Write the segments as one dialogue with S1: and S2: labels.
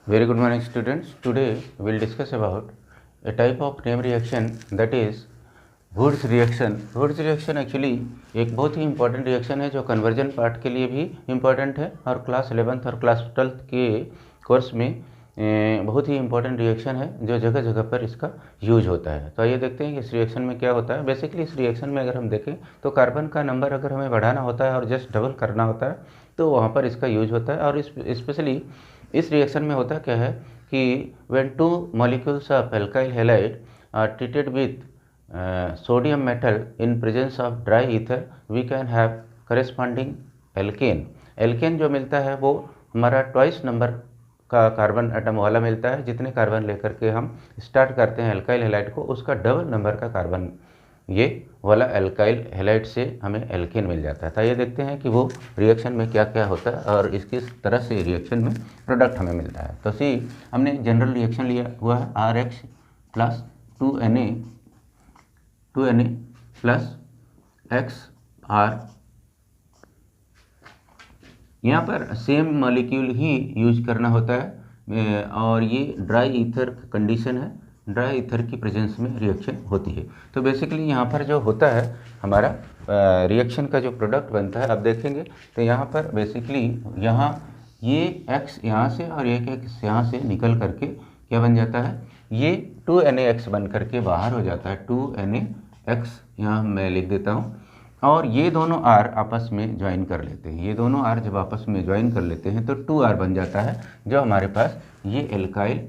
S1: Very good morning students. Today we will discuss about a type of name reaction that is Wurtz reaction. Wurtz reaction actually एक बहुत ही important reaction है जो conversion part के लिए भी important है और क्लास 11th और क्लास 12th के कोर्स में बहुत ही इंपॉर्टेंट रिएक्शन है जो जगह जगह पर इसका यूज होता है। तो आइए देखते हैं कि इस रिएक्शन में क्या होता है। बेसिकली इस रिएक्शन में अगर हम देखें तो कार्बन का नंबर अगर हमें बढ़ाना होता है और जस्ट डबल करना होता है तो वहाँ पर इसका यूज होता है। और स्पेशली इस रिएक्शन में होता क्या है कि when two molecules of alkyl halide are treated with sodium metal in presence of dry ether we can have corresponding alkane। Alkane जो मिलता है वो हमारा ट्वाइस नंबर का कार्बन एटम वाला मिलता है। जितने कार्बन लेकर के हम स्टार्ट करते हैं एल्काइल हैलाइड को उसका डबल नंबर का कार्बन ये वाला एल्काइल हैलाइड से हमें एल्केन मिल जाता है। तो ये देखते हैं कि वो रिएक्शन में क्या क्या होता है और इसकी तरह से रिएक्शन में प्रोडक्ट हमें मिलता है। तो सी हमने जनरल रिएक्शन लिया हुआ है RH plus 2Na plus XR। यहाँ पर सेम मॉलिक्यूल ही यूज करना होता है और ये ड्राई ईथर कंडीशन है। ड्राई ईथर की प्रेजेंस में रिएक्शन होती है। तो बेसिकली यहाँ पर जो होता है हमारा रिएक्शन का जो प्रोडक्ट बनता है, अब देखेंगे तो यहाँ पर बेसिकली यहाँ ये X यहाँ से और एक X यहाँ से निकल करके क्या बन जाता है, ये 2NaX बन करके बाहर हो जाता है। 2NaX यहाँ मैं लिख देता हूँ और ये दोनों R आपस में ज्वाइन कर लेते हैं। ये दोनों R जब आपस में ज्वाइन कर लेते हैं तो 2R बन जाता है जो हमारे पास ये एल्काइल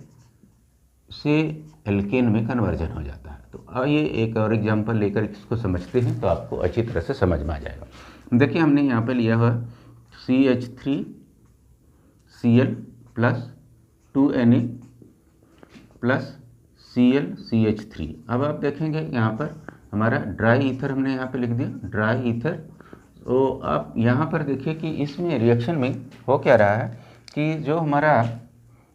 S1: से एल्केन में कन्वर्जन हो जाता है। तो आइए एक और एग्जांपल लेकर इसको समझते हैं तो आपको अच्छी तरह से समझ में आ जाएगा। देखिए हमने यहाँ पे लिया हुआ CH3Cl plus 2Na plus ClCH3। अब आप देखेंगे यहाँ पर हमारा ड्राई ईथर हमने यहाँ पे लिख दिया, ड्राई ईथर। तो आप यहाँ पर देखिए कि इसमें रिएक्शन में हो क्या रहा है कि जो हमारा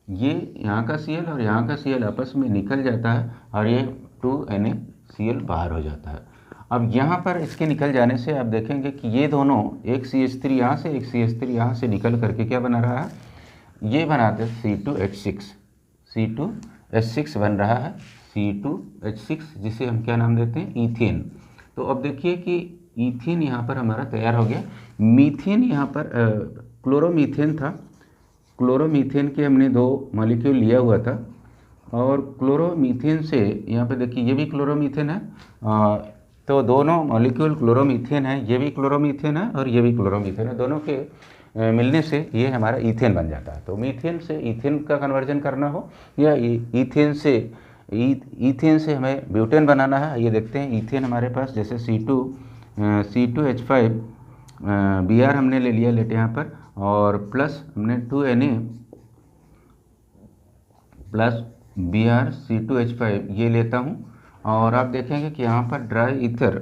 S1: ये यहाँ का Cl और यहाँ का Cl आपस में निकल जाता है और ये 2NaCl बाहर हो जाता है। अब यहाँ पर इसके निकल जाने से आप देखेंगे कि ये दोनों एक CH3 यहाँ से एक CH3 यहाँ से निकल करके क्या बना रहा है, ये बनाते C2H6 बन रहा है। C2H6 जिसे हम क्या नाम देते हैं, ईथेन। तो अब देखिए कि ईथेन यहाँ पर हमारा तैयार हो गया। मीथेन यहाँ पर क्लोरोमीथेन था। क्लोरोमीथेन के हमने दो मॉलिक्यूल लिया हुआ था और क्लोरोमीथेन से यहाँ पे देखिए ये भी क्लोरोमीथेन है। तो दोनों मॉलिक्यूल क्लोरोमीथेन है, ये भी क्लोरोमीथेन है और ये भी क्लोरोमीथेन है। दोनों के मिलने से ये हमारा ईथेन बन जाता है। तो मीथेन से ईथेन का कन्वर्जन करना हो या ईथेन से हमें ब्यूटेन बनाना है, ये देखते हैं। ईथेन हमारे पास जैसे C2H5 Br हमने ले लिया लेटे यहाँ पर और प्लस हमने 2Na प्लस Br C2H5 ये लेता हूँ और आप देखेंगे कि यहाँ पर ड्राई ईथर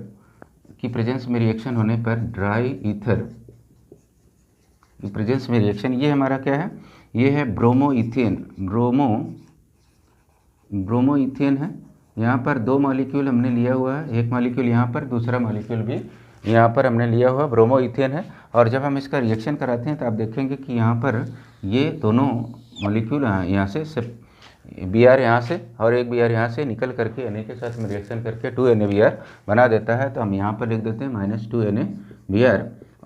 S1: की प्रेजेंस में रिएक्शन होने पर ड्राई ईथर की प्रेजेंस में रिएक्शन ये हमारा क्या है, ये है ब्रोमोईथेन। ब्रोमोईथेन है। यहाँ पर दो मॉलिक्यूल हमने लिया हुआ है, एक मॉलिक्यूल यहाँ पर, दूसरा मॉलिक्यूल भी यहाँ पर हमने लिया हुआ ब्रोमोईथेन है। और जब हम इसका रिएक्शन कराते हैं तो आप देखेंगे कि यहाँ पर ये दोनों मॉलिक्यूल यहाँ से Br यहाँ से और एक Br यहाँ से निकल करके Na के साथ में रिएक्शन करके 2NaBr बना देता है। तो हम यहाँ पर लिख देते हैं -2NaBr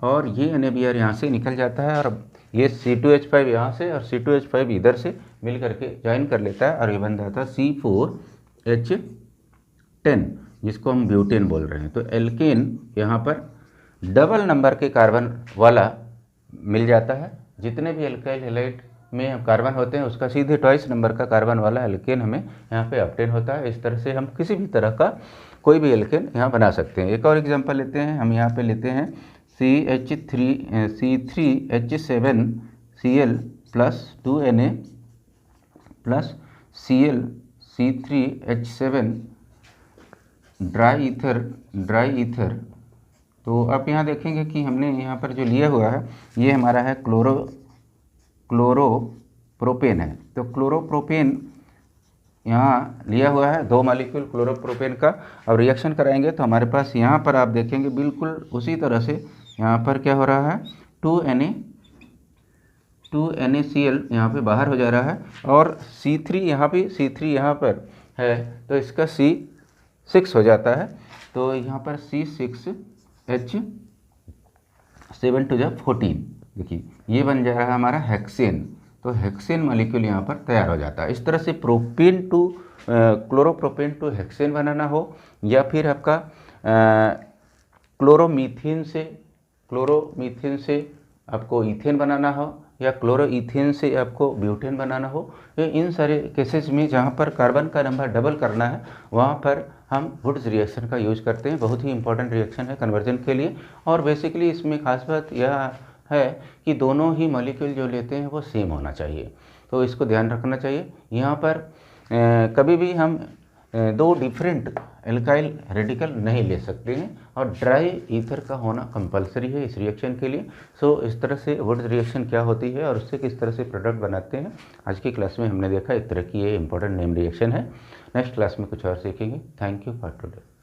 S1: और ये NaBr यहाँ से निकल जाता है और ये C2H5 यहाँ से और C2H5 इधर से मिल करके ज्वाइन कर लेता है और ये बन जाता है C4H10 जिसको हम ब्यूटेन बोल रहे हैं। तो एल्केन यहाँ पर डबल नंबर के कार्बन वाला मिल जाता है। जितने भी एल्काइल हैलाइड में कार्बन होते हैं उसका सीधे ट्वाइस नंबर का कार्बन वाला एल्केन हमें यहाँ पे ऑब्टेन होता है। इस तरह से हम किसी भी तरह का कोई भी एल्केन यहाँ बना सकते हैं। एक और एग्जांपल लेते हैं। हम यहाँ पे लेते हैं C3H7Cl plus 2Na plus ClC3H7 dry ether. तो आप यहाँ देखेंगे कि हमने यहाँ पर जो लिया हुआ है ये हमारा है क्लोरोप्रोपेन है। तो क्लोरोप्रोपेन यहाँ लिया हुआ है, दो मॉलिक्यूल क्लोरोप्रोपेन का। अब रिएक्शन कराएंगे तो हमारे पास यहाँ पर आप देखेंगे बिल्कुल उसी तरह से यहाँ पर क्या हो रहा है, NaCl यहाँ पे बाहर हो जा रहा है और C3 यहाँ पे C3 यहाँ पर है तो इसका C6 हो जाता है, तो यहाँ पर C6H7 देखिए ये बन जा रहा है हमारा हेक्सेन। तो हेक्सेन मॉलिक्यूल यहाँ पर तैयार हो जाता है। इस तरह से propane to chloropropane to hexane बनाना हो या फिर आपका क्लोरोमीथेन से आपको ईथेन बनाना हो या क्लोरोईथेन से आपको ब्यूटेन बनाना हो, इन सारे केसेस में जहाँ पर कार्बन का नंबर डबल करना है वहाँ पर हम वुड्स रिएक्शन का यूज करते हैं। बहुत ही इंपॉर्टेंट रिएक्शन है कन्वर्जन के लिए। और बेसिकली इसमें खास बात यह है कि दोनों ही मॉलिक्यूल जो लेते हैं वो सेम होना चाहिए, तो इसको ध्यान रखना चाहिए। यहाँ पर कभी भी हम दो डिफरेंट एल्काइल रेडिकल नहीं ले सकते हैं और ड्राई ईथर का होना कंपलसरी है इस रिएक्शन के लिए। सो इस तरह से वुड्स रिएक्शन क्या होती है और उससे किस तरह से प्रोडक्ट बनाते हैं आज की क्लास में हमने देखा। एक तरह की ये इंपॉर्टेंट नेम रिएक्शन है। नेक्स्ट क्लास में कुछ और सीखेंगे। Thank you for today.